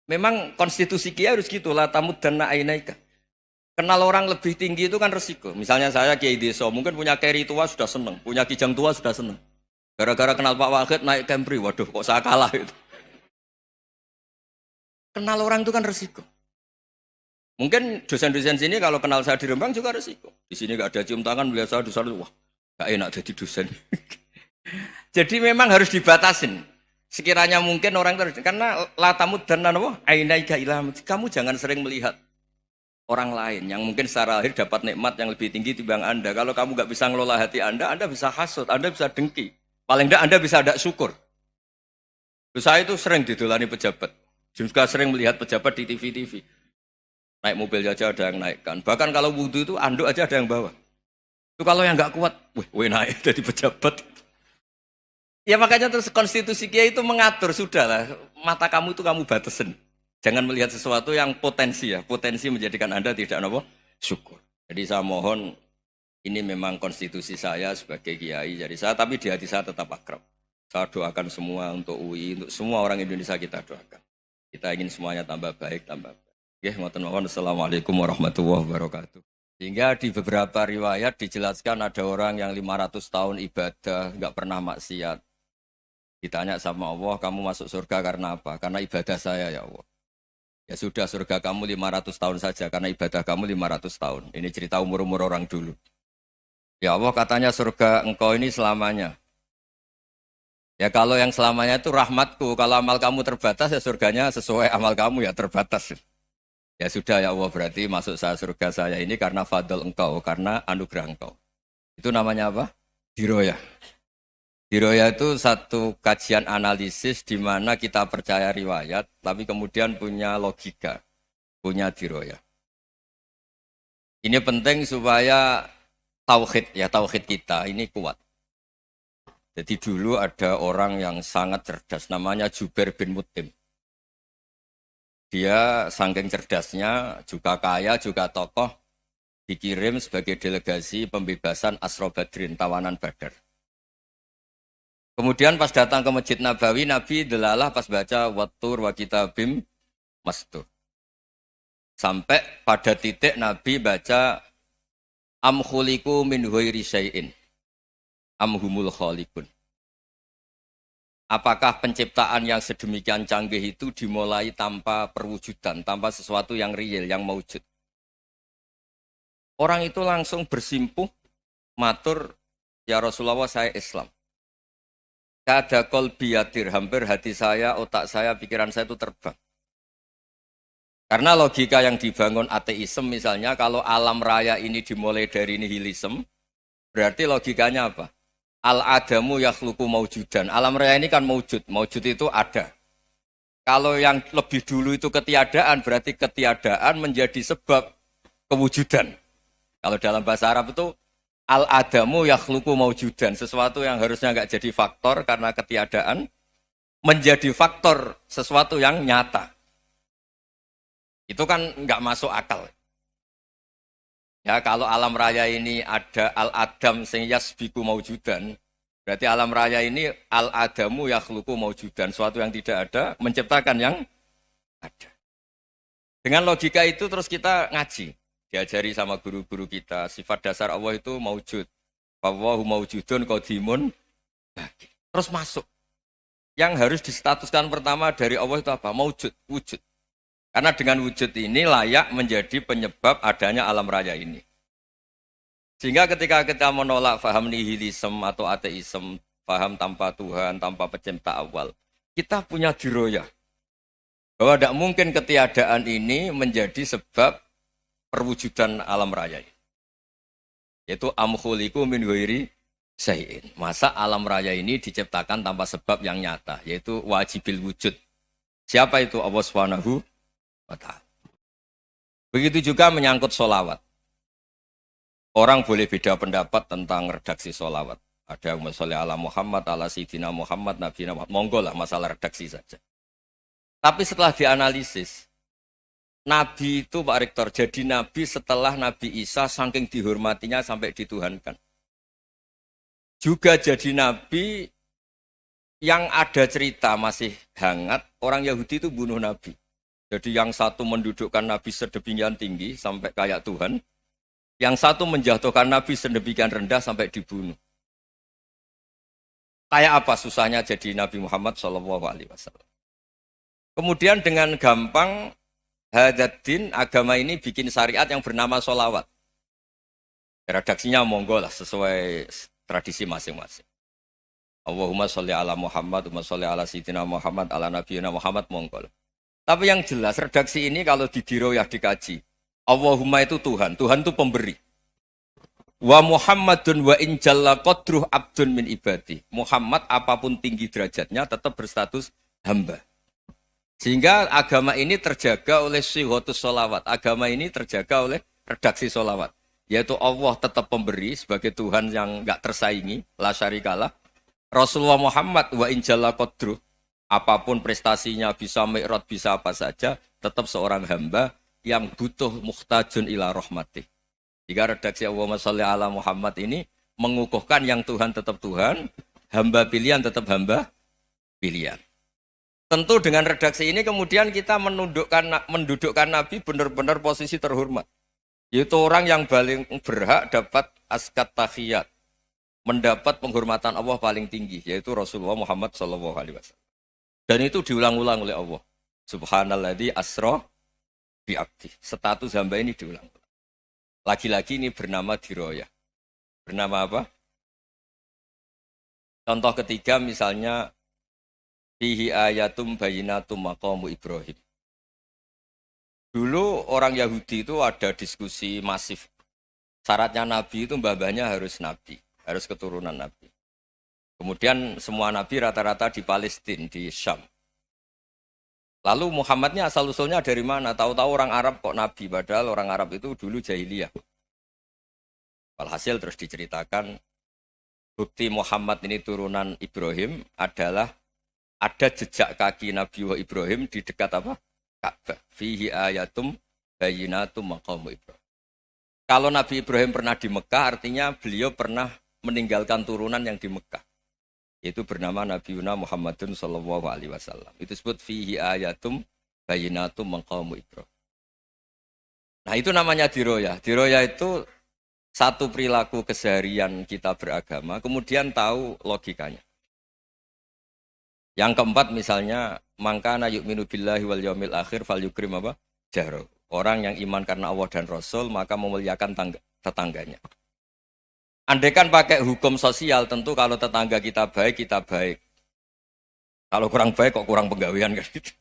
Memang konstitusi Kiai harus gitu lah tamud dan ainaika. Kenal orang lebih tinggi itu kan resiko. Misalnya saya Kiai Deso, mungkin punya carry tua sudah seneng, punya kijang tua sudah seneng. Gara-gara kenal Pak Wahid naik Camry, waduh kok saya kalah itu. Kenal orang itu kan resiko. Mungkin dosen-dosen sini kalau kenal saya di Rembang juga resiko. Di sini gak ada cium tangan, melihat saya di sana, wah gak enak jadi dosen. Jadi memang harus dibatasin. Sekiranya mungkin orang terus, karena latamud dan nanawa, ainaika ilham. Kamu jangan sering melihat orang lain yang mungkin secara lahir dapat nikmat yang lebih tinggi timbang Anda. Kalau kamu gak bisa ngelola hati Anda bisa hasut, Anda bisa dengki. Paling tidak Anda bisa ada syukur. Saya itu sering didolani pejabat. Juga sering melihat pejabat di TV-TV. Naik mobil aja ada yang naikkan. Bahkan kalau wudhu itu anduk aja ada yang bawa. Itu kalau yang nggak kuat, wih naik jadi pejabat. Ya makanya terus konstitusi Kiai itu mengatur, sudahlah. Mata kamu itu kamu batasin. Jangan melihat sesuatu yang potensi ya. Potensi menjadikan Anda tidak apa syukur. Jadi saya mohon, ini memang konstitusi saya sebagai Kiai. Jadi saya, tapi di hati saya tetap akrab. Saya doakan semua untuk UI, untuk semua orang Indonesia kita doakan. Kita ingin semuanya tambah baik, tambah baik. Ya, Assalamualaikum warahmatullahi wabarakatuh. Sehingga di beberapa riwayat dijelaskan ada orang yang 500 tahun ibadah, nggak pernah maksiat. Ditanya sama Allah, kamu masuk surga karena apa? Karena ibadah saya ya Allah. Ya sudah, surga kamu 500 tahun saja, karena ibadah kamu 500 tahun. Ini cerita umur-umur orang dulu. Ya Allah, katanya surga engkau ini selamanya. Ya kalau yang selamanya itu rahmatku, kalau amal kamu terbatas ya surganya sesuai amal kamu ya terbatas. Ya sudah ya Allah, berarti masuk saya surga saya ini karena fadl engkau, karena anugerah engkau. Itu namanya apa? Diroyah. Diroyah itu satu kajian analisis di mana kita percaya riwayat, tapi kemudian punya logika, punya diroyah. Ini penting supaya tauhid kita ini kuat. Jadi dulu ada orang yang sangat cerdas, namanya Jubair bin Mut'im. Dia saking cerdasnya, juga kaya, juga tokoh, dikirim sebagai delegasi pembebasan Asra Badrin, tawanan Badar. Kemudian pas datang ke Masjid Nabawi, Nabi delalah pas baca Wattur wa kitabim mastur. Sampai pada titik Nabi baca Am khuliku min ghairi syai'in am humul khaliqun. Apakah penciptaan yang sedemikian canggih itu dimulai tanpa perwujudan, tanpa sesuatu yang real, yang maujud? Orang itu langsung bersimpuh, matur, ya Rasulullah saya Islam. Kada qalbi yatir, hampir hati saya, otak saya, pikiran saya itu terbang. Karena logika yang dibangun ateisme misalnya, kalau alam raya ini dimulai dari nihilisme, berarti logikanya apa? Al-adamu yakhluqu maujudan. Alam raya ini kan maujud. Maujud itu ada. Kalau yang lebih dulu itu ketiadaan, berarti ketiadaan menjadi sebab kewujudan. Kalau dalam bahasa Arab itu al-adamu yakhluqu maujudan. Sesuatu yang harusnya nggak jadi faktor karena ketiadaan, menjadi faktor sesuatu yang nyata. Itu kan nggak masuk akal. Ya, kalau alam raya ini ada al-adam sing yasbiku maujudan, berarti alam raya ini al-adamu yakhluqu maujudan, suatu yang tidak ada menciptakan yang ada. Dengan logika itu terus kita ngaji, diajari sama guru-guru kita, sifat dasar Allah itu maujud. Wallahu maujudun qadimun. Terus masuk. Yang harus distatuskan pertama dari Allah itu apa? Maujud, wujud. Karena dengan wujud ini layak menjadi penyebab adanya alam raya ini. Sehingga ketika kita menolak faham nihilisme atau ateisme, faham tanpa Tuhan, tanpa pencipta awal, kita punya diroyah. Bahwa tidak mungkin ketiadaan ini menjadi sebab perwujudan alam raya ini. Yaitu amkhuliku min ghairi syai'in. Masa alam raya ini diciptakan tanpa sebab yang nyata, yaitu wajibil wujud. Siapa itu? Allah Subhanahu wa ta'ala. Begitu juga menyangkut sholawat. Orang boleh beda pendapat tentang redaksi sholawat. Ada yang sholli ala Muhammad, ala Sayyidina Muhammad, Nabi Muhammad. Monggo lah masalah redaksi saja. Tapi setelah dianalisis, Nabi itu Pak Rektor, jadi Nabi setelah Nabi Isa saking dihormatinya sampai dituhankan. Juga jadi Nabi yang ada cerita masih hangat, orang Yahudi itu bunuh Nabi. Jadi yang satu mendudukkan Nabi sedemikian tinggi sampai kayak Tuhan, yang satu menjatuhkan Nabi sedemikian rendah sampai dibunuh. Kayak apa susahnya jadi Nabi Muhammad SAW. Kemudian dengan gampang Hadaddin agama ini bikin syariat yang bernama sholawat. Redaksinya monggo lah sesuai tradisi masing-masing. Allahumma sholli ala Muhammad, Allahumma sholli ala Sayyidina Muhammad, ala Nabiyina Muhammad monggo. Tapi yang jelas redaksi ini kalau didiroyah dikaji, Allahumma itu Tuhan, Tuhan itu pemberi. Wa Muhammadun wa in jalla qadruh abdun min ibadi. Muhammad apapun tinggi derajatnya tetap berstatus hamba. Sehingga agama ini terjaga oleh syihotus sholawat. Agama ini terjaga oleh redaksi sholawat. Yaitu Allah tetap pemberi sebagai Tuhan yang enggak tersaingi, la syarikalah. Rasulullah Muhammad wa in jalla qadruh. Apapun prestasinya bisa mi'raj, bisa apa saja, tetap seorang hamba yang butuh muhtajun ila rahmatih. Jika redaksi Allahumma sholli ala Muhammad ini mengukuhkan yang Tuhan tetap Tuhan, hamba pilihan tetap hamba pilihan. Tentu dengan redaksi ini kemudian kita mendudukkan Nabi benar-benar posisi terhormat. Yaitu orang yang paling berhak dapat askat tahiyat. Mendapat penghormatan Allah paling tinggi, yaitu Rasulullah Muhammad SAW. Dan itu diulang-ulang oleh Allah. Subhanalladzi asra bi'abdi. Status hamba ini diulang. Lagi-lagi ini bernama diroyah. Bernama apa? Contoh ketiga misalnya fihi ayatum bayinatum maqamu Ibrahim. Dulu orang Yahudi itu ada diskusi masif. Syaratnya Nabi itu mbah-mbahnya harus Nabi. Harus keturunan Nabi. Kemudian semua Nabi rata-rata di Palestina, di Syam. Lalu Muhammadnya asal-usulnya dari mana? Tahu-tahu orang Arab kok Nabi, padahal orang Arab itu dulu jahiliyah. Walhasil terus diceritakan, bukti Muhammad ini turunan Ibrahim adalah ada jejak kaki Nabi Ibrahim di dekat apa? Ka'bah. Fihi ayatum bayinatum maqamu Ibrahim. Kalau Nabi Ibrahim pernah di Mekah, artinya beliau pernah meninggalkan turunan yang di Mekah. Itu bernama Nabiuna Muhammadun sallallahu alaihi wasallam. Itu disebut fihi ayatum bayinatum maqamu Ibrahim. Nah, itu namanya diroyah. Diroyah itu satu perilaku keseharian kita beragama, kemudian tahu logikanya. Yang keempat misalnya, mangkana yu'minu billahi wal yaumil akhir fal yukrim apa? Jahro. Orang yang iman karena Allah dan Rasul, maka memuliakan tetangganya. Andaikan pakai hukum sosial, tentu kalau tetangga kita baik, kita baik. Kalau kurang baik, kok kurang penggawean kan gitu.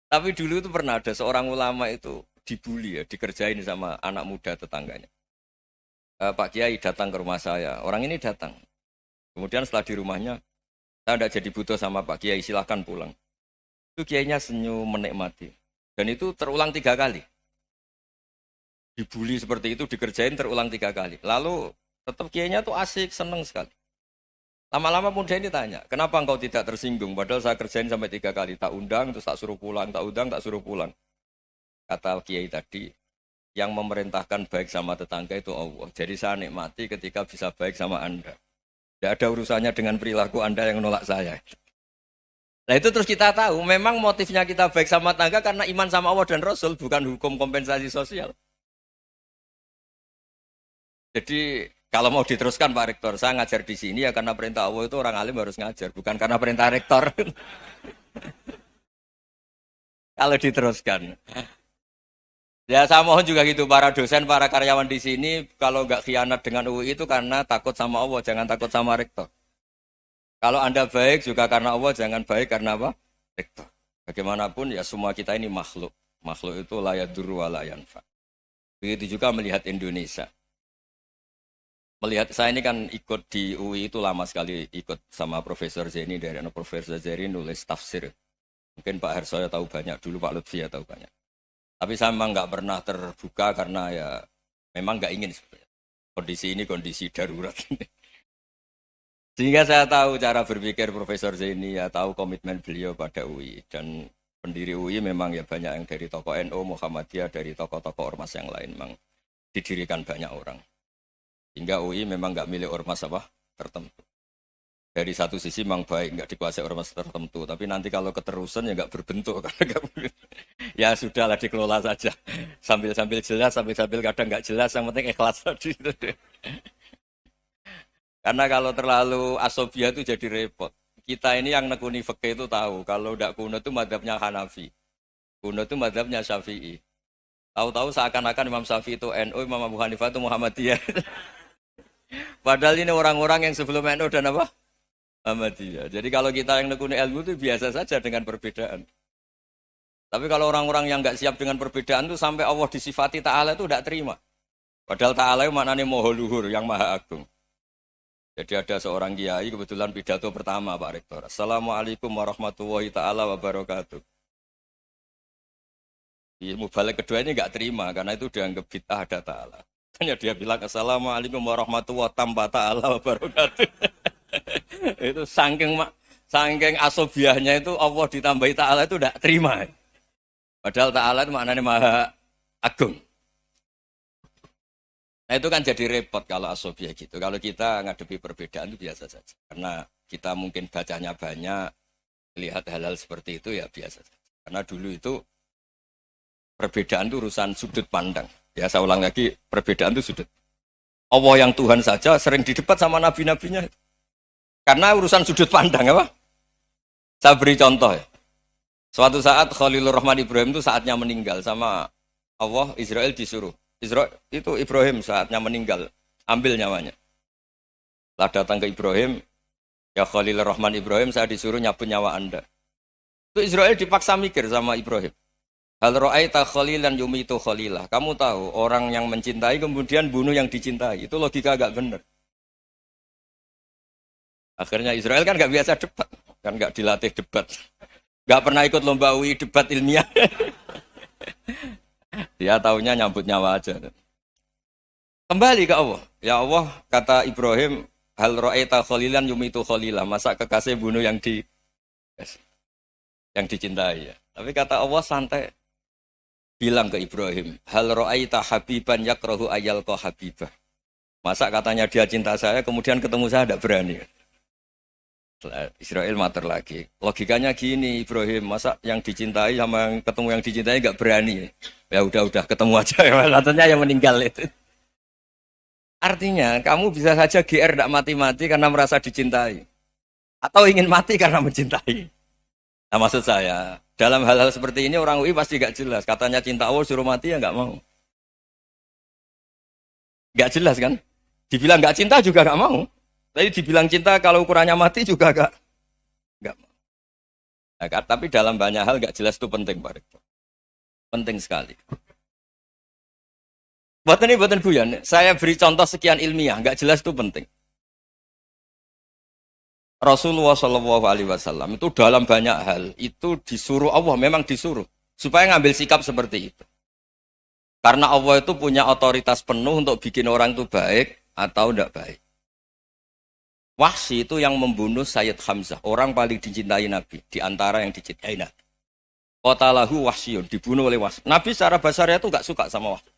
Tapi dulu itu pernah ada seorang ulama itu dibully ya, dikerjain sama anak muda tetangganya. Pak Kiai datang ke rumah saya, orang ini datang. Kemudian setelah di rumahnya, saya tidak jadi butuh sama Pak Kiai, silahkan pulang. Itu Kiainya senyum menikmati. Dan itu terulang 3 kali. Dibully seperti itu, dikerjain terulang 3 kali. Lalu tetap Kiainya tuh asik, seneng sekali. Lama-lama muda ini tanya, kenapa engkau tidak tersinggung? Padahal saya kerjain sampai 3 kali. Tak undang, terus tak suruh pulang, tak undang, tak suruh pulang. Kata Kiai tadi, yang memerintahkan baik sama tetangga itu Allah. Jadi saya nikmati ketika bisa baik sama Anda. Tidak ada urusannya dengan perilaku Anda yang menolak saya. Nah itu terus kita tahu, memang motifnya kita baik sama tetangga karena iman sama Allah dan Rasul, bukan hukum kompensasi sosial. Jadi kalau mau diteruskan Pak Rektor, saya ngajar di sini ya karena perintah Allah itu orang alim harus ngajar, bukan karena perintah Rektor. Kalau diteruskan. Ya saya mohon juga gitu, para dosen, para karyawan di sini, kalau nggak khianat dengan UI itu karena takut sama Allah, jangan takut sama Rektor. Kalau Anda baik juga karena Allah, jangan baik karena apa? Rektor. Bagaimanapun ya semua kita ini makhluk. Makhluk itu la yadurru wa la yanfa. Begitu juga melihat Indonesia. Melihat saya ini kan ikut di UI itu lama sekali, ikut sama Profesor Zeni, dari Profesor Zeni nulis tafsir. Mungkin Pak Hersoyo tahu banyak, dulu Pak Lutfi ya tahu banyak. Tapi saya memang nggak pernah terbuka karena ya memang nggak ingin sebenarnya. Kondisi ini kondisi darurat. Sehingga saya tahu cara berpikir Profesor Zeni, ya tahu komitmen beliau pada UI. Dan pendiri UI memang ya banyak yang dari tokoh NU, Muhammadiyah, dari tokoh-tokoh ormas yang lain memang didirikan banyak orang. Hingga UI memang nggak milik ormas apa tertentu. Dari satu sisi memang baik, nggak dikuasai ormas tertentu. Tapi nanti kalau keterusan ya nggak berbentuk. Karena nggak Ya sudahlah dikelola saja. Sambil-sambil jelas, sambil-sambil kadang nggak jelas, yang penting ikhlas tadi. Karena kalau terlalu asobia itu jadi repot. Kita ini yang nekuni fikih itu tahu, kalau udah kuno itu madhabnya Hanafi. Kuno itu madhabnya Syafi'i. Tahu-tahu seakan-akan Imam Syafi'i itu NU, Imam Abu Hanifah itu Muhammadiyah. Padahal ini orang-orang yang sebelum NU dan apa? Muhammadiyah. Jadi kalau kita yang nekuni ilmu itu biasa saja dengan perbedaan. Tapi kalau orang-orang yang nggak siap dengan perbedaan itu sampai Allah disifati Ta'ala itu tidak terima. Padahal Ta'ala itu maknanya Maha Luhur, yang Maha Agung. Jadi ada seorang kiai kebetulan pidato pertama Pak Rektor. Assalamualaikum warahmatullahi ta'ala wabarakatuh. Di mubalik kedua ini nggak terima karena itu dianggap bid'ah ada ta'ala. Hanya dia bilang Assalamualaikum warahmatullahi ta'ala wabarakatuh. Itu saking asobiahnya itu Allah ditambahi ta'ala itu tidak terima. Padahal ta'ala itu maknanya Maha Agung. Nah itu kan jadi repot kalau asobia gitu. Kalau kita ngadepi perbedaan itu biasa saja. Karena kita mungkin bacanya banyak, lihat hal-hal seperti itu ya biasa saja. Karena dulu itu perbedaan itu urusan sudut pandang. Ya saya ulang lagi, perbedaan itu sudut. Allah yang Tuhan saja sering didebat sama nabi-nabinya. Karena urusan sudut pandang apa? Saya beri contoh ya. Suatu saat Khalilur Rahman Ibrahim itu saatnya meninggal sama Allah, Israel disuruh. Israel itu Ibrahim saatnya meninggal, ambil nyawanya. Setelah datang ke Ibrahim, ya Khalilur Rahman Ibrahim, saya disuruh nyabut nyawa Anda. Itu Israel dipaksa mikir sama Ibrahim. Hal ra'aita khalilan yumitu khalilah. Kamu tahu orang yang mencintai kemudian bunuh yang dicintai. Itu logika agak benar. Akhirnya Israel kan nggak biasa debat, kan nggak dilatih debat, nggak pernah ikut lomba UI debat ilmiah. Dia taunya nyambut nyawa aja. Kembali ke Allah. Ya Allah, kata Ibrahim, hal ra'aita khalilan yumitu khalilah. Masa kekasih bunuh yang dicintai ya. Tapi kata Allah santai. Bilang ke Ibrahim, hal ra'aita habiban yakrahu ayyalqa habibah. Masa katanya dia cinta saya, kemudian ketemu saya tidak berani. Israel mater lagi. Logikanya gini Ibrahim, masa yang dicintai sama yang ketemu yang dicintai nggak berani? Ya udah ketemu aja. Katanya yang meninggal itu. Artinya kamu bisa saja GR tidak mati-mati karena merasa dicintai, atau ingin mati karena mencintai. Nah maksud saya dalam hal-hal seperti ini orang UI pasti nggak jelas. Katanya cinta Allah suruh mati ya nggak mau. Nggak jelas kan? Dibilang nggak cinta juga nggak mau. Tapi dibilang cinta kalau ukurannya mati juga nggak mau. Nah, tapi dalam banyak hal nggak jelas itu penting Pak Rektor. Penting sekali. Buatan guyon. Saya beri contoh sekian ilmiah, nggak jelas itu penting. Rasulullah Shallallahu Alaihi Wasallam itu dalam banyak hal itu disuruh Allah, memang disuruh supaya ngambil sikap seperti itu. Karena Allah itu punya otoritas penuh untuk bikin orang itu baik atau tidak baik. Wahsy itu yang membunuh Sayyid Hamzah, orang paling dicintai Nabi, di antara yang dicintai Nabi. Qatalahu Wahsyun, dibunuh oleh Wahsy. Nabi secara basarnya itu nggak suka sama Wahsy.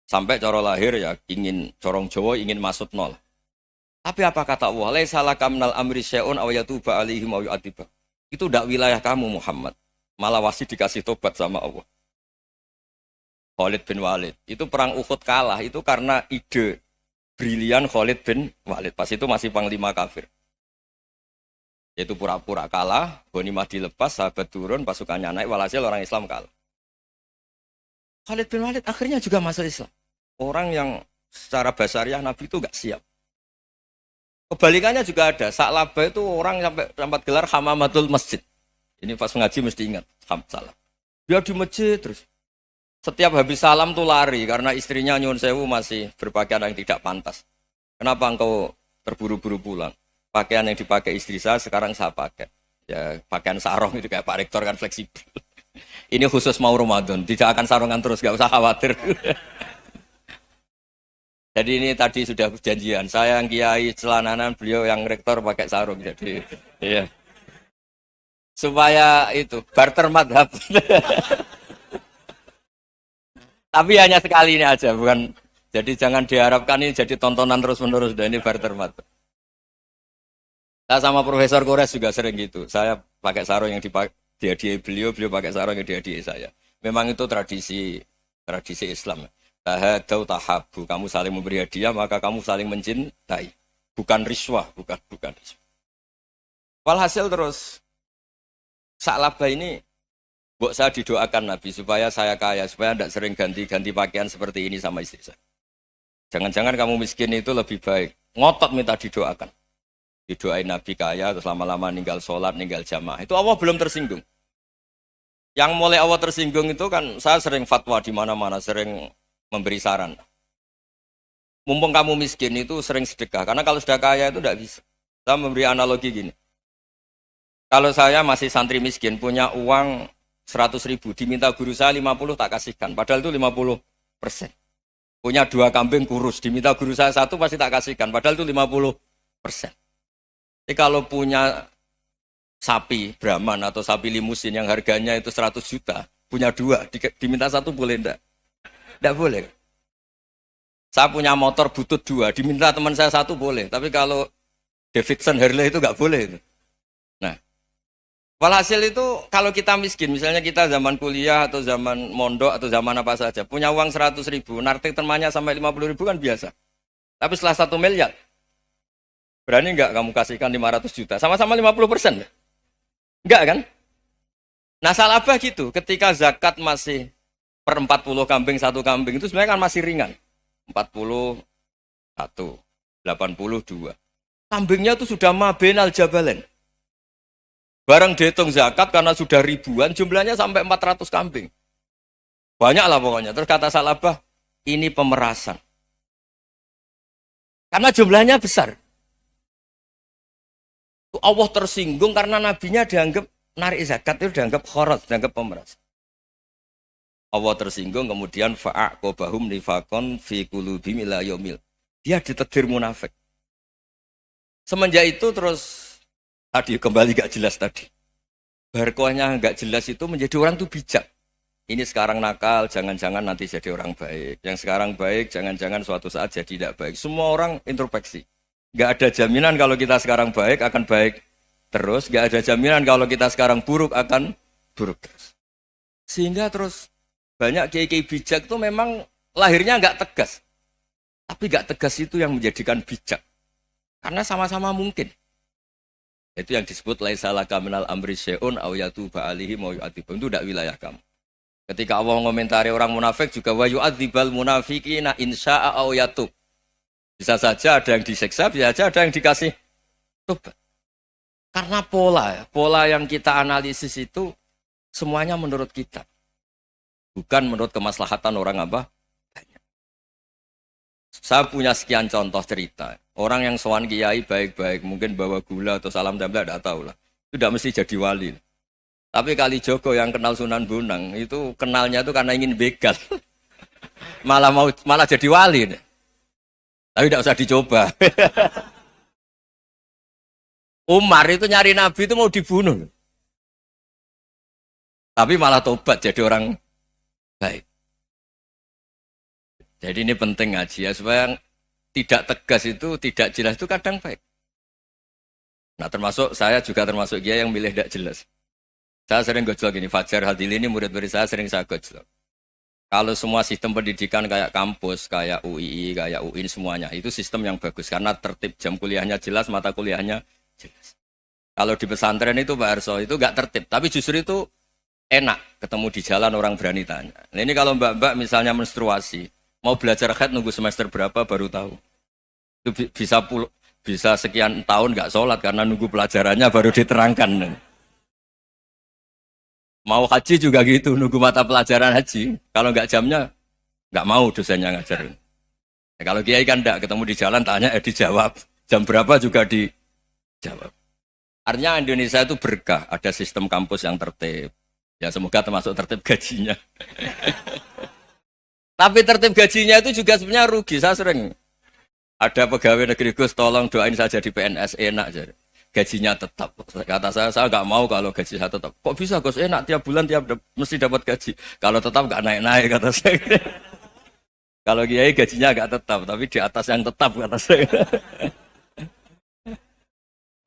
Sampai cara lahir ya ingin corong Jawa ingin masuk nol. Tapi apa kata Allah? Laisa laka minal amri syai'un aw yatuba alaihim aw yu'adziba. Itu tidak wilayah kamu Muhammad. Malah Wahsy dikasih tobat sama Allah. Khalid bin Walid. Itu perang Uhud kalah itu karena ide brilian Khalid bin Walid. Pas itu masih panglima kafir. Yaitu pura-pura kalah, ghanimah dilepas, sahabat turun, pasukannya naik, walhasil orang Islam kalah. Khalid bin Walid akhirnya juga masuk Islam. Orang yang secara basariah Nabi itu gak siap. Kebalikannya juga ada. Sa'labah itu orang sampai tempat gelar hamamatul masjid. Ini pas ngaji mesti ingat. Salam. Dia di masjid terus. Setiap habis salam tuh lari karena istrinya nyuwun sewu masih berpakaian yang tidak pantas. Kenapa engkau terburu-buru pulang? Pakaian yang dipakai istri saya sekarang saya pakai. Ya pakaian sarung itu kayak Pak Rektor kan fleksibel. Ini khusus mau Ramadan, tidak akan sarungan terus, gak usah khawatir. Jadi ini tadi sudah perjanjian. Saya yang kiai celananan, beliau yang rektor pakai sarung. Jadi iya. Supaya itu barter madhab. Tapi hanya sekali ini aja, bukan. Jadi jangan diharapkan ini jadi tontonan terus-menerus. Dan ini barter madhab. Saya sama Profesor Kores juga sering gitu. Saya pakai sarung yang dipakai. Dihadiahi beliau pakai sarung yang dihadiahi saya. Memang itu tradisi Islam. Tahadau tahabu, kamu saling memberi hadiah maka kamu saling mencintai. Bukan riswah, bukan riswah. Walhasil terus Sa'labah ini mbok saya didoakan Nabi supaya saya kaya, supaya tidak sering ganti-ganti pakaian seperti ini sama istri saya. Jangan-jangan kamu miskin itu lebih baik. Ngotot minta didoakan. Didoain Nabi kaya, terus lama-lama ninggal sholat, ninggal jamaah. Itu Allah belum tersinggung. Yang mulai Allah tersinggung itu kan saya sering fatwa di mana-mana, sering memberi saran. Mumpung kamu miskin itu sering sedekah. Karena kalau sudah kaya itu tidak bisa. Saya memberi analogi gini. Kalau saya masih santri miskin, punya uang 100.000, diminta guru saya 50 tak kasihkan. Padahal itu 50%. Punya 2 kambing kurus, diminta guru saya 1 pasti tak kasihkan. Padahal itu 50%. Jadi kalau punya sapi Brahman atau sapi limusin yang harganya itu 100 juta, punya 2, diminta 1 boleh enggak? Enggak boleh. Saya punya motor butut 2, diminta teman saya 1 boleh. Tapi kalau Davidson Harley itu enggak boleh. Nah, walhasil itu kalau kita miskin, misalnya kita zaman kuliah atau zaman mondok atau zaman apa saja, punya uang 100.000, nartik temannya sampai 50.000 kan biasa. Tapi setelah 1 miliar, berani enggak kamu kasihkan 500 juta? Sama-sama 50%. Enggak kan? Nah Sa'labah gitu, ketika zakat masih per 40 kambing, 1 kambing, itu sebenarnya kan masih ringan. 41, 82. Kambingnya itu sudah mabenal jabalen. Barang dihitung zakat karena sudah ribuan, jumlahnya sampai 400 kambing. Banyak lah pokoknya. Terus kata Sa'labah, ini pemerasan. Karena jumlahnya besar. Allah tersinggung karena nabinya dianggap narik zakat itu dianggap kharat, dianggap pemeras. Allah tersinggung kemudian fa'aqobahum nifakon fi qulubihim ila yaumil. Dia ditegur munafik. Semenjak itu terus tadi kembali gak jelas tadi. Barkohnya gak jelas itu menjadi orang tuh bijak. Ini sekarang nakal, jangan-jangan nanti jadi orang baik. Yang sekarang baik, jangan-jangan suatu saat jadi tidak baik. Semua orang introspeksi. Gak ada jaminan kalau kita sekarang baik akan baik terus. Gak ada jaminan kalau kita sekarang buruk akan buruk terus. Sehingga terus banyak kiai-kiai bijak itu memang lahirnya gak tegas. Tapi gak tegas itu yang menjadikan bijak. Karena sama-sama mungkin. Itu yang disebut laisa laka minal amri syai'un aw yatuba alaihi wa yu'adzibum. Itu tidak wilayah kamu. Ketika Allah mengomentari orang munafik juga wa yu'adzibal munafiqina insya'a aw yatub. Bisa saja ada yang disiksa, bisa saja ada yang dikasih tobat. Karena pola yang kita analisis itu semuanya menurut kita. Bukan menurut kemaslahatan orang apa? Banyak. Saya punya sekian contoh cerita. Orang yang sowan kiai baik-baik, mungkin bawa gula atau salam tempel, tidak tahu lah. Itu tidak mesti jadi wali. Tapi Kalijogo yang kenal Sunan Bonang, itu kenalnya itu karena ingin begal. malah jadi wali. Tapi tidak usah dicoba. Umar itu nyari Nabi itu mau dibunuh. Tapi malah tobat jadi orang baik. Jadi ini penting ngaji ya, supaya tidak tegas itu, tidak jelas itu kadang baik. Nah termasuk saya juga termasuk dia yang milih tidak jelas. Saya sering gojlok gini, Fajar Hadili ini murid-murid saya sering saya gojlok. Kalau semua sistem pendidikan kayak kampus, kayak UII, kayak UIN semuanya, itu sistem yang bagus. Karena tertib jam kuliahnya jelas, mata kuliahnya jelas. Kalau di pesantren itu Pak Arso, itu gak tertib. Tapi justru itu enak, ketemu di jalan orang berani tanya. Nah ini kalau mbak-mbak misalnya menstruasi, mau belajar haid nunggu semester berapa baru tahu. Itu bisa sekian tahun gak sholat karena nunggu pelajarannya baru diterangkan. Mau haji juga gitu, nunggu mata pelajaran haji. Kalau nggak jamnya, nggak mau dosennya ngajarin. Ya, kalau kiai kan enggak, ketemu di jalan, tanya, dijawab. Jam berapa juga dijawab. Artinya Indonesia itu berkah, ada sistem kampus yang tertib. Ya semoga termasuk tertib gajinya. Tapi tertib gajinya itu juga sebenarnya rugi, saya sering. Ada pegawai negeri Gus, tolong doain saja di PNS, enak jadi. Gajinya tetap. Kata saya nggak mau kalau gaji saya tetap. Kok bisa Gus? Enak tiap bulan mesti dapat gaji. Kalau tetap nggak naik-naik kata saya. Kalau kiai gajinya nggak tetap, tapi di atas yang tetap kata saya.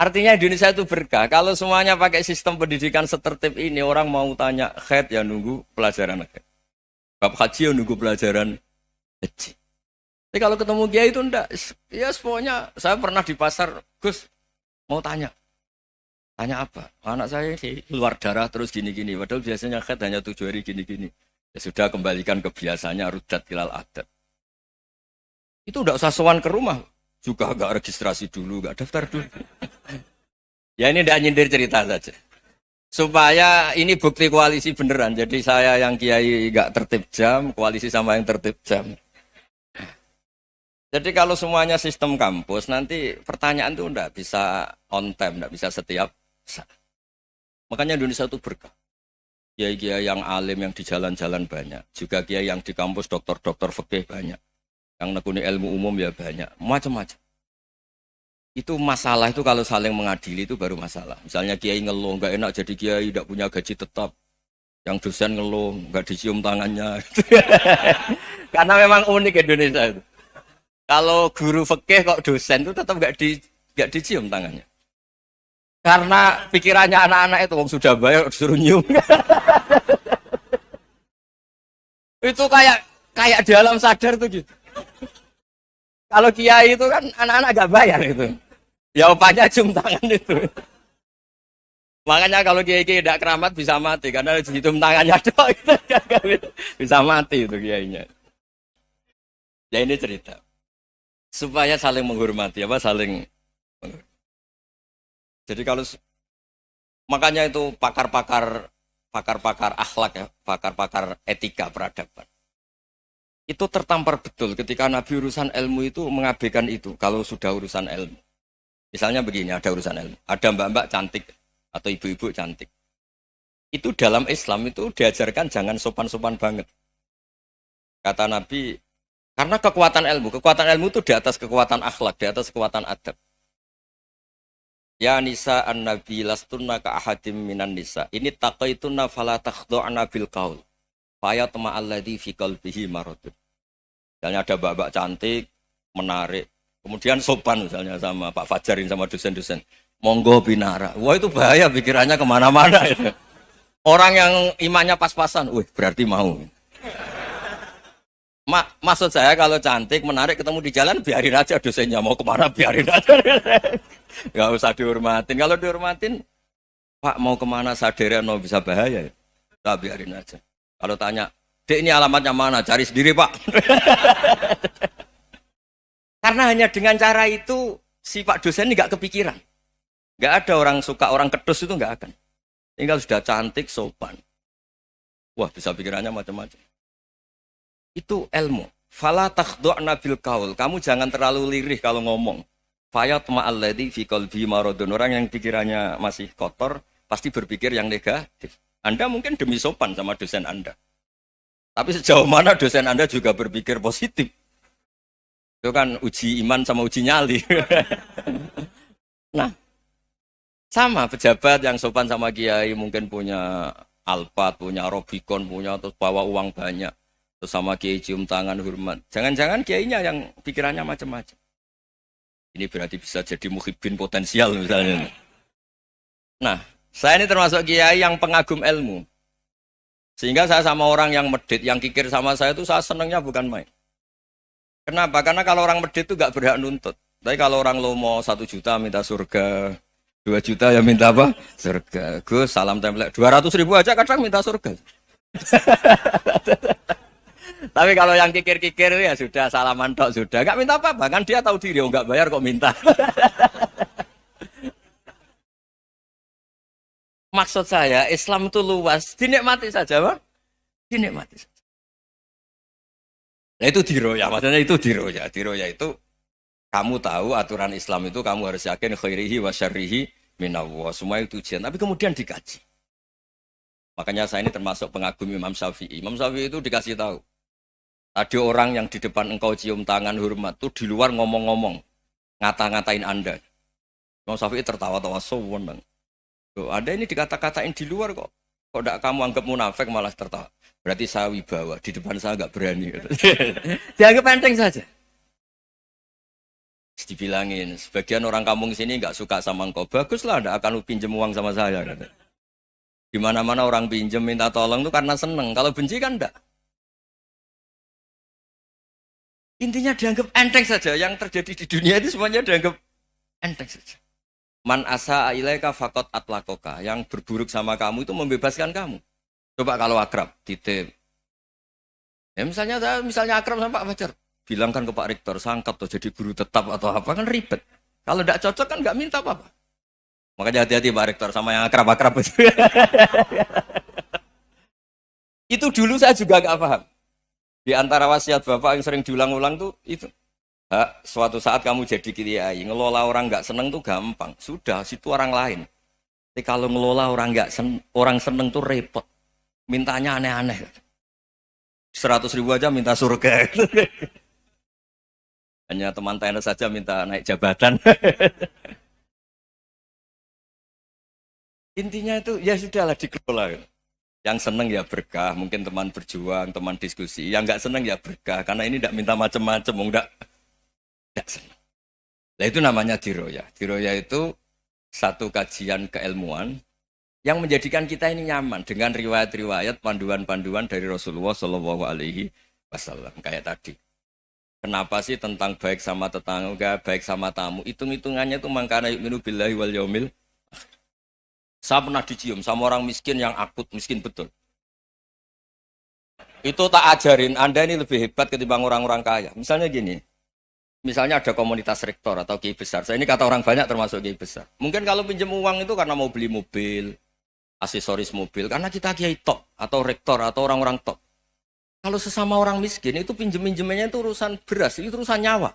Artinya Indonesia itu berkah. Kalau semuanya pakai sistem pendidikan setertib ini, orang mau tanya khaid ya nunggu pelajaran khaid. Bab haji ya nunggu pelajaran haji. Tapi kalau ketemu kiai itu enggak. Ya pokoknya saya pernah di pasar, Gus mau tanya. Tanya apa? Anak saya keluar darah terus gini-gini. Padahal biasanya khaid hanya 7 hari gini-gini. Ya sudah kembalikan ke biasanya, rudat ilal adat. Itu enggak usah sowan ke rumah. Juga enggak registrasi dulu, enggak daftar dulu. Ya ini enggak nyindir cerita saja. Supaya ini bukti koalisi beneran. Jadi saya yang kiai enggak tertib jam, koalisi sama yang tertib jam. Jadi kalau semuanya sistem kampus, nanti pertanyaan itu enggak bisa on time, enggak bisa setiap saat. Makanya Indonesia itu berkah. Kiai-kiai yang alim yang di jalan-jalan banyak. Juga kiai yang di kampus dokter-dokter fikih banyak. Yang nekuni ilmu umum ya banyak. Macam-macam. Itu masalah itu kalau saling mengadili itu baru masalah. Misalnya kiai ngeluh, enggak enak jadi kiai, enggak punya gaji tetap. Yang dosen ngeluh, enggak dicium tangannya. Karena memang unik Indonesia itu. Kalau guru fikih kok dosen itu tetap enggak dicium tangannya. Karena pikirannya anak-anak itu wong sudah bayar disuruh nyium. Itu kayak di alam sadar tuh gitu. Kalau kiai itu kan anak-anak gak bayar itu. Ya opanya cium tangan itu. Makanya kalau kiai-kiai tidak keramat bisa mati karena cium tangannya doang itu bisa mati itu kiainya. Ya ini cerita. Supaya saling menghormati saling menghormati. Jadi kalau makanya itu pakar-pakar akhlak ya, pakar-pakar etika peradaban. Itu tertampar betul ketika Nabi urusan ilmu itu mengabaikan itu kalau sudah urusan ilmu. Misalnya begini, ada urusan ilmu. Ada mbak-mbak cantik atau ibu-ibu cantik. Itu dalam Islam itu diajarkan jangan sopan-sopan banget. Kata Nabi, karena kekuatan ilmu itu di atas kekuatan akhlak, di atas kekuatan adab. Ya nisa an-nabi lastunna ka ahadim minan nisa. Ini taqaitunna fala takhdu'na bil qaul. Fayatma alladhi fi qalbihi maradun. Misalnya ada mbak-mbak cantik, menarik, kemudian sopan misalnya sama Pak Fajarin sama dosen-dosen. Monggo binara. Wah itu bahaya pikirannya kemana-mana itu. Orang yang imannya pas-pasan, berarti mau. Maksud saya kalau cantik, menarik, ketemu di jalan, biarin aja dosennya. Mau kemana, biarin aja. Gak usah dihormatin. Kalau dihormatin, Pak mau kemana sadar no bisa bahaya. Nah, biarin aja. Kalau tanya, Dek ini alamatnya mana? Cari sendiri Pak. Karena hanya dengan cara itu, si Pak dosen ini gak kepikiran. Gak ada orang suka, orang kedus itu gak akan. Tinggal sudah cantik, sopan. Wah bisa pikirannya macam-macam. Itu ilmu. Fala takhdu'na bil qaul. Kamu jangan terlalu lirih kalau ngomong. Fayatma alladzi fi qalbi maradun. Orang yang pikirannya masih kotor pasti berpikir yang negatif. Anda mungkin demi sopan sama dosen Anda. Tapi sejauh mana dosen Anda juga berpikir positif. Itu kan uji iman sama uji nyali. Nah, sama pejabat yang sopan sama kiai mungkin punya Alphard, punya Robicon, punya terus bawa uang banyak. Terus sama kiai cium tangan hormat. Jangan-jangan kiainya yang pikirannya macam-macam. Ini berarti bisa jadi muhibbin potensial misalnya. Nah, saya ini termasuk kiai yang pengagum ilmu. Sehingga saya sama orang yang medit, yang kikir sama saya itu saya senangnya bukan main. Kenapa? Karena kalau orang medit itu gak berhak nuntut. Tapi kalau orang lomo 1 juta minta surga, 2 juta ya minta apa? Surga. Gus, salam template. 200.000 aja kadang minta surga. Tapi kalau yang kikir-kikir ya sudah salaman tok sudah. Gak minta apa-apa, kan dia tahu diri, gak bayar kok minta. Maksud saya, Islam itu luas, dinikmati saja, Pak. Dinikmati saja. Nah itu diroya, maksudnya itu diroya. Diroya itu, kamu tahu aturan Islam itu, kamu harus yakin khairihi wa syarrihi minallah. Semua itu ujian, tapi kemudian dikaji. Makanya saya ini termasuk pengagum Imam Syafi'i. Imam Syafi'i itu dikasih tahu. Tadi orang yang di depan engkau cium tangan hormat itu di luar ngomong-ngomong, ngata-ngatain Anda. Imam Syafi'i tertawa-tawa sewenang. Ada ini dikata-katain di luar kok. Kok tidak kamu anggap munafik malah tertawa. Berarti saya wibawa, di depan saya nggak berani. Dianggap enteng saja. dibilangin, sebagian orang kampung sini nggak suka sama engkau. Baguslah, nggak akan lu pinjem uang sama saya. Kata. Di mana-mana orang pinjem minta tolong tuh karena seneng. Kalau benci kan enggak. Intinya dianggap enteng saja. Yang terjadi di dunia itu semuanya dianggap enteng saja. Man asa ilaika faqat atlakoka. Yang berburuk sama kamu itu membebaskan kamu. Coba kalau akrab, titip. Ya misalnya akrab sama Pak Fajar. Bilangkan ke Pak Rektor, sangkap tuh jadi guru tetap atau apa, kan ribet. Kalau tidak cocok kan nggak minta apa-apa. Makanya hati-hati Pak Rektor sama yang akrab-akrab itu. Itu dulu saya juga nggak paham. Di antara wasiat Bapak yang sering diulang-ulang tuh itu. Suatu saat kamu jadi kiai, ngelola orang nggak seneng tuh gampang. Sudah, situ orang lain. Tapi kalau ngelola orang seneng tuh repot. Mintanya aneh-aneh. 100.000 aja minta surga. Hanya teman tenis saja minta naik jabatan. Intinya itu ya sudahlah dikelola. Yang seneng ya berkah, mungkin teman berjuang, teman diskusi. Yang nggak seneng ya berkah, karena ini tidak minta macam-macam, tidak seneng. Nah itu namanya diroya. Diroya itu satu kajian keilmuan yang menjadikan kita ini nyaman dengan riwayat-riwayat, panduan-panduan dari Rasulullah Shallallahu Alaihi Wasallam kayak tadi. Kenapa sih tentang baik sama tetangga, baik sama tamu? Hitung-hitungannya itu mangkana yu'minu billahi wal yaumil. Saya pernah dicium sama orang miskin yang akut, miskin betul. Itu tak ajarin, Anda ini lebih hebat ketimbang orang-orang kaya. Misalnya gini, misalnya ada komunitas rektor atau kiai besar. Saya ini kata orang banyak termasuk kiai besar. Mungkin kalau pinjam uang itu karena mau beli mobil, aksesoris mobil, karena kita kiai top atau rektor atau orang-orang top. Kalau sesama orang miskin itu pinjem-pinjemannya itu urusan beras, itu urusan nyawa.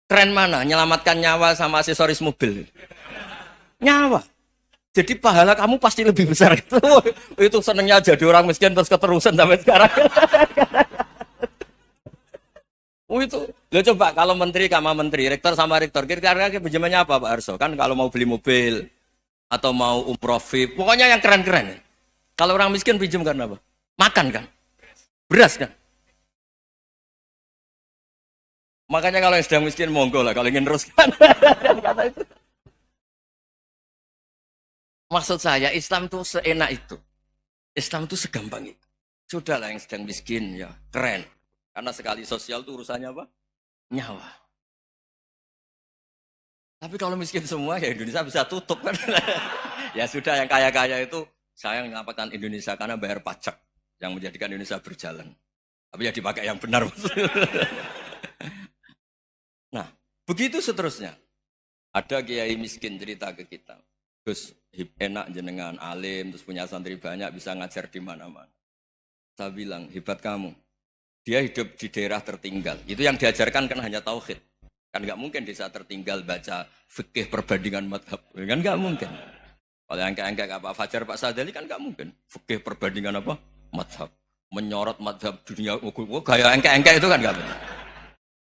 Keren mana? Nyelamatkan nyawa sama aksesoris mobil. Nyawa. Jadi pahala kamu pasti lebih besar. Itu senengnya jadi orang miskin terus keterusan sampai sekarang. Itu. Lo coba kalau menteri sama menteri, rektor sama rektor, kira-kira pinjamannya apa Pak Arso? Kan kalau mau beli mobil atau mau umroh VIP, pokoknya yang keren-keren. Kalau orang miskin pinjam karena apa? Makan kan? Beras kan? Makanya kalau yang sedang miskin monggo lah, kalau ingin teruskan. Maksud saya Islam itu seenak itu. Islam itu segampang itu. Sudahlah yang sedang miskin ya keren. Karena sekali sosial itu urusannya apa? Nyawa. Tapi kalau miskin semua ya Indonesia bisa tutup kan. Ya sudah yang kaya-kaya itu saya menyelamatkan Indonesia karena bayar pajak yang menjadikan Indonesia berjalan. Tapi ya dipakai yang benar. Nah, begitu seterusnya. Ada kiai miskin cerita ke kita. Gus, enak jenengan alim, terus punya santri banyak, bisa ngajar di mana-mana. Saya bilang, hebat kamu. Dia hidup di daerah tertinggal. Itu yang diajarkan kan hanya tauhid. Kan nggak mungkin desa tertinggal baca fikih perbandingan madhab. Kan nggak mungkin. Kalau yang kayak Pak Fajar, Pak Sadali kan nggak mungkin. Fikih perbandingan apa? Madhab. Menyorot madhab dunia. Gaya engke-engke itu kan nggak benar.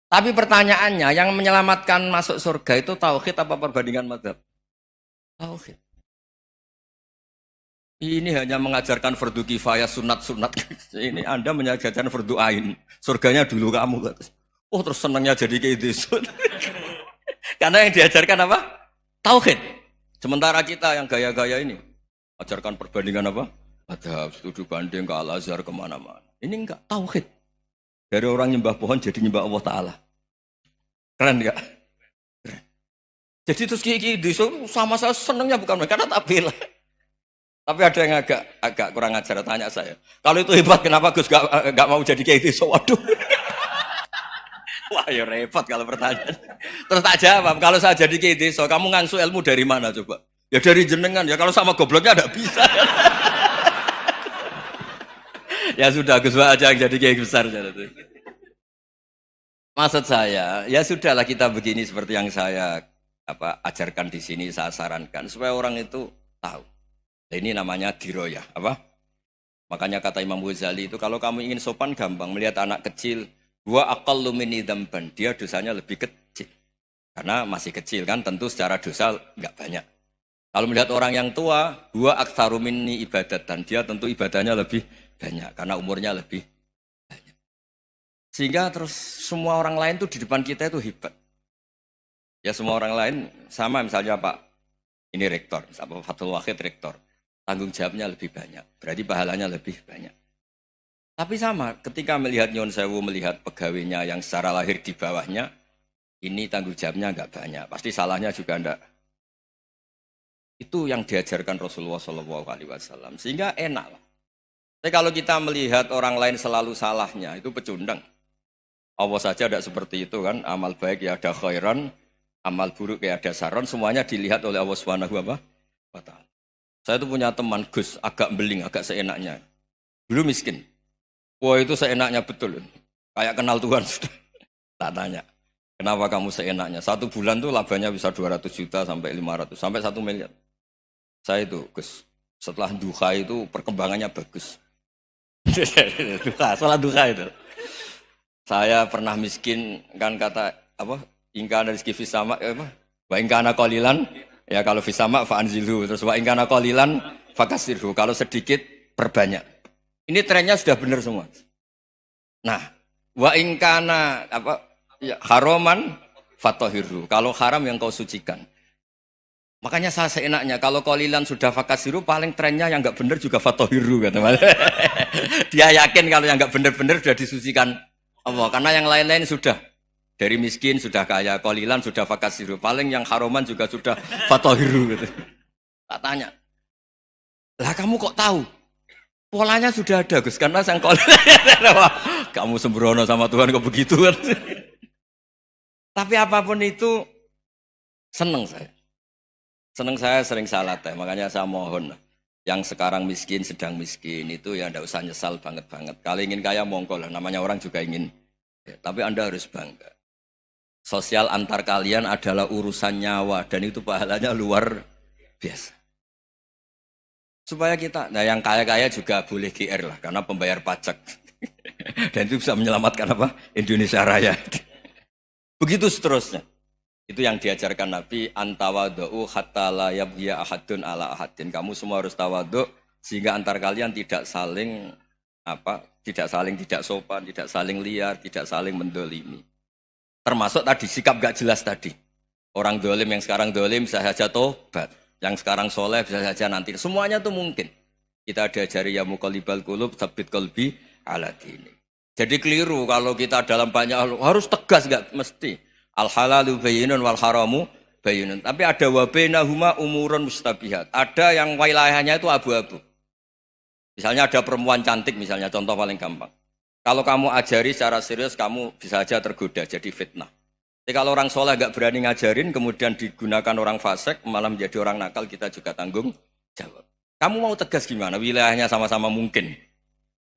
Tapi pertanyaannya, yang menyelamatkan masuk surga itu tauhid apa perbandingan madhab? Tauhid. Ini hanya mengajarkan fardu kifayah, sunat-sunat. Ini Anda mengajarkan fardu ain. Surganya dulu kamu. Oh terus senangnya jadi kayak gitu. Karena yang diajarkan apa? Tauhid. Sementara kita yang gaya-gaya ini, ajarkan perbandingan apa? Madhab, studi banding ke Al-Azhar kemana-mana. Ini enggak, tauhid. Dari orang nyembah pohon jadi nyembah Allah Ta'ala. Keren enggak? Keren. Jadi terus kiki sama saya senangnya bukan karena tak bela. Tapi ada yang agak kurang ajar, tanya saya. Kalau itu hebat, kenapa Gus gak mau jadi kayak gitu? Waduh. Wah ya repot kalau pertanyaan. Terus tak jawab, kalau saya jadi kiai desa, kamu ngangsu ilmu dari mana coba? Ya dari jenengan, ya kalau sama gobloknya tidak bisa. Ya sudah, Gus aja yang jadi kiai besar. Maksud saya, ya sudahlah kita begini seperti yang saya ajarkan di sini, saya sarankan. Supaya orang itu tahu. Ini namanya diroyah. Makanya kata Imam Ghazali itu, kalau kamu ingin sopan gampang, melihat anak kecil, wa aqallu minni dzamban, dia dosanya lebih kecil. Karena masih kecil kan, tentu secara dosa enggak banyak. Kalau melihat orang yang tua, wa aktsaru minni ibadatan, dia tentu ibadahnya lebih banyak karena umurnya lebih banyak. Sehingga terus semua orang lain tuh di depan kita itu hebat. Ya semua orang lain sama misalnya Pak, ini rektor, Pak Fathul Wahid rektor. Tanggung jawabnya lebih banyak, berarti pahalanya lebih banyak. Tapi sama, ketika melihat Nyon Sewu, melihat pegawainya yang secara lahir di bawahnya, ini tanggung jawabnya nggak banyak, pasti salahnya juga enggak. Itu yang diajarkan Rasulullah SAW, sehingga enak lah. Tapi kalau kita melihat orang lain selalu salahnya, itu pecundang. Allah saja tidak seperti itu kan, amal baik ya ada khairan, amal buruk ya ada saron, semuanya dilihat oleh Allah Subhanahu wa Ta'ala. Saya itu punya teman Gus, agak beling, agak seenaknya. Dulu miskin. Wah itu seenaknya betul. Kayak kenal Tuhan sudah. Tak tanya, kenapa kamu seenaknya? 1 bulan tuh labanya bisa 200 juta sampai 500, sampai 1 miliar. Saya itu Gus, setelah duha itu perkembangannya bagus. Sholat duha itu. Saya pernah miskin, kan kata apa? Ingkana rizki fisama, apa? Wa ingkana qalilan, ya kalau fisama fa'anzilhu. Terus wa ingkana qalilan fakasirhu. Kalau sedikit perbanyak. Ini trennya sudah benar semua. Nah, wa ingkana apa? Ya, haroman fatohiru. Kalau haram yang kau sucikan. Makanya saya seenaknya kalau qalilan sudah fakasiru, paling trennya yang enggak benar juga fatohiru kata Mas. Dia yakin kalau yang enggak benar-benar sudah disucikan Allah, karena yang lain-lain sudah dari miskin sudah kaya, qalilan sudah fakasiru, paling yang haroman juga sudah fatohiru gitu. Tak tanya. Lah kamu kok tahu? Polanya sudah ada Gus, karena sang kamu sembrono sama Tuhan kok begitu kan. Tapi apapun itu seneng saya. Seneng saya sering salah teh, makanya saya mohon yang sekarang miskin, sedang miskin itu ya ndak usah nyesal banget-banget. Kalau ingin kaya monggo lah, namanya orang juga ingin. Ya, tapi Anda harus bangga. Sosial antar kalian adalah urusan nyawa dan itu pahalanya luar biasa. Supaya kita, nah yang kaya-kaya juga boleh GR lah, karena pembayar pajak. Dan itu bisa menyelamatkan apa? Indonesia Raya. Begitu seterusnya. Itu yang diajarkan Nabi, antawadu'u hatta la yabghiya ahadun ala ahadin. Kamu semua harus tawadhu, sehingga antar kalian tidak saling tidak sopan, tidak saling liar, tidak saling mendolimi. Termasuk tadi, sikap gak jelas tadi. Orang dolim yang sekarang dolim bisa saja tobat. Yang sekarang soleh bisa saja nanti. Semuanya itu mungkin. Kita diajari ya muqallibal qulub tsabbit qalbi ala dini. Jadi keliru kalau kita dalam banyak hal harus tegas, enggak mesti. Al halalu bayyinun wal haramu bayyinun. Tapi ada wa bainahuma umurun mustabihat. Ada yang wilayahnya itu abu-abu. Misalnya ada perempuan cantik misalnya, contoh paling gampang. Kalau kamu ajari secara serius kamu bisa saja tergoda jadi fitnah. Jadi kalau orang soleh gak berani ngajarin, kemudian digunakan orang fasik, malah menjadi orang nakal, kita juga tanggung jawab. Kamu mau tegas gimana? Wilayahnya sama-sama mungkin.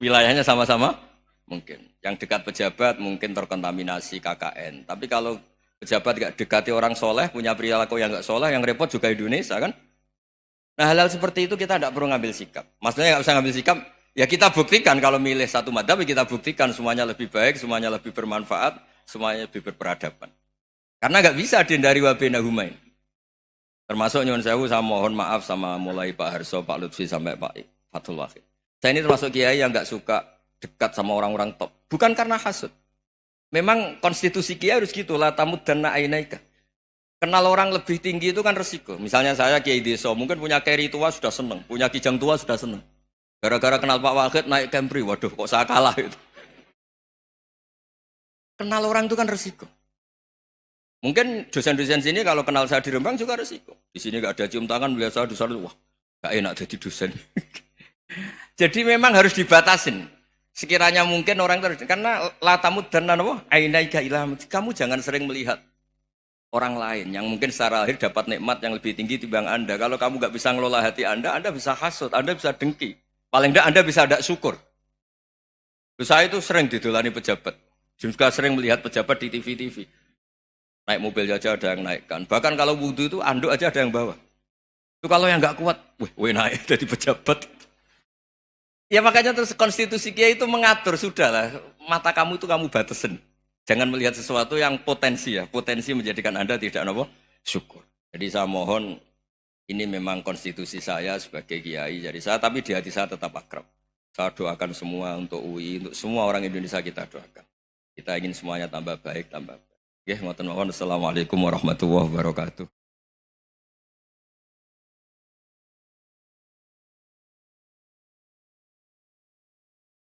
Wilayahnya sama-sama mungkin. Yang dekat pejabat mungkin terkontaminasi KKN. Tapi kalau pejabat gak dekati orang soleh, punya perilaku yang gak soleh, yang repot juga Indonesia kan? Nah hal-hal seperti itu kita tidak perlu ngambil sikap. Maksudnya gak usah ngambil sikap, ya kita buktikan kalau milih satu madzhab, kita buktikan semuanya lebih baik, semuanya lebih bermanfaat, semuanya lebih berperadaban. Karena nggak bisa dihindari wabena humain. Termasuk nyuwun sewu, saya mohon maaf sama mulai Pak Harso, Pak Lutfi sampai Pak Fathul Wahid. Saya ini termasuk kiai yang nggak suka dekat sama orang-orang top. Bukan karena hasud. Memang konstitusi kiai harus gitu lah, tamud dan na'inaika. Kenal orang lebih tinggi itu kan resiko. Misalnya saya kiai desa, mungkin punya keri tua sudah seneng, punya kijang tua sudah seneng. Gara-gara kenal Pak Wahid naik Kempri, waduh kok saya kalah itu. Kenal orang itu kan resiko. Mungkin dosen-dosen sini kalau kenal saya di Rembang juga resiko. Di sini gak ada cium tangan, melihat saya dosen, wah gak enak jadi dosen. Jadi memang harus dibatasin. Sekiranya mungkin orang terus, karena latamud dan nanawa ainaika ilham. Kamu jangan sering melihat orang lain yang mungkin secara lahir dapat nikmat yang lebih tinggi timbang Anda. Kalau kamu gak bisa ngelola hati Anda bisa hasut, Anda bisa dengki. Paling tidak Anda bisa ada syukur. Saya itu sering didolani pejabat. Juga sering melihat pejabat di TV-TV. Naik mobil aja ada yang naikkan. Bahkan kalau wudhu itu anduk aja ada yang bawa. Itu kalau yang nggak kuat, weh naik jadi pejabat. Ya makanya terus konstitusi kiai itu mengatur, sudahlah. Mata kamu itu kamu batasin. Jangan melihat sesuatu yang potensi ya. Potensi menjadikan Anda tidak apa? Syukur. Jadi saya mohon, ini memang konstitusi saya sebagai kiai. Jadi saya, tapi di hati saya tetap akrab. Saya doakan semua untuk UI, untuk semua orang Indonesia kita doakan. Kita ingin semuanya tambah baik, tambah baik. Oke, ngoten mawon. Assalamualaikum warahmatullahi wabarakatuh.